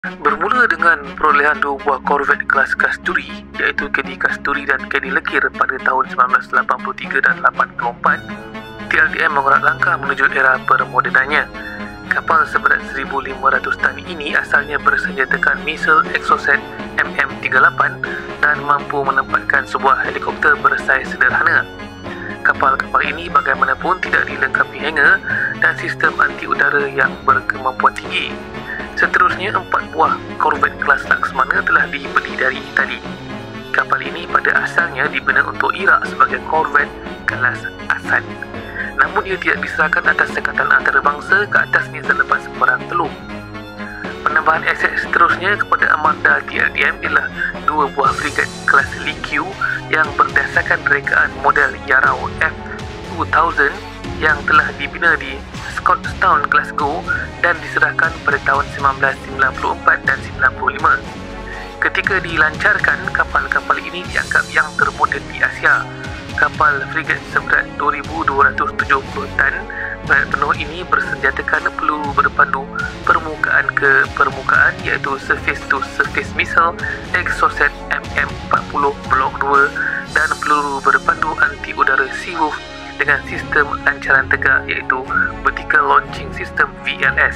Bermula dengan perolehan dua buah korvet kelas Kasturi, iaitu Kedi Kasturi dan Kedi Lekir pada tahun 1983 dan 84, TLDM mengorak langkah menuju era permodernannya. Kapal seberat 1,500 tan ini asalnya bersenjatakan misal Exocet MM38 dan mampu menempatkan sebuah helikopter bersaiz sederhana. Kapal-kapal ini bagaimanapun tidak dilengkapi hangar dan sistem anti udara yang berkemampuan tinggi. Seterusnya, 4 buah korvet kelas Laksmana telah dibeli dari Itali. Kapal ini pada asalnya dibina untuk Iraq sebagai korvet kelas Asad. Namun ia tidak diserahkan atas sekatan antarabangsa ke atasnya selepas Perang Teluk. Penambahan aset seterusnya kepada armada TLDM ialah 2 buah frigat kelas Lee Q yang berdasarkan rekaan model Yarrow F2000 yang telah dibina di Scotstoun, Glasgow dan diserahkan pada tahun 1994 dan 95. Ketika dilancarkan, kapal-kapal ini dianggap yang termoden di Asia. Kapal frigat seberat 2,270 tan berat penuh ini bersenjatakan peluru berpandu permukaan ke permukaan, iaitu surface to surface missile Exocet MM40 Block 2 dan peluru berpandu anti udara Seawolf dengan sistem lancaran tegak, iaitu Vertical Launching System VLS.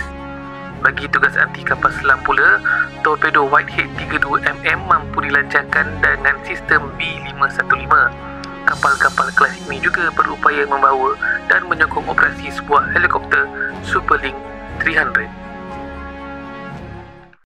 Bagi tugas anti kapal selam pula, torpedo Whitehead 32mm mampu dilancarkan dengan sistem B515. Kapal-kapal kelas ini juga berupaya membawa dan menyokong operasi sebuah helikopter Superlink 300.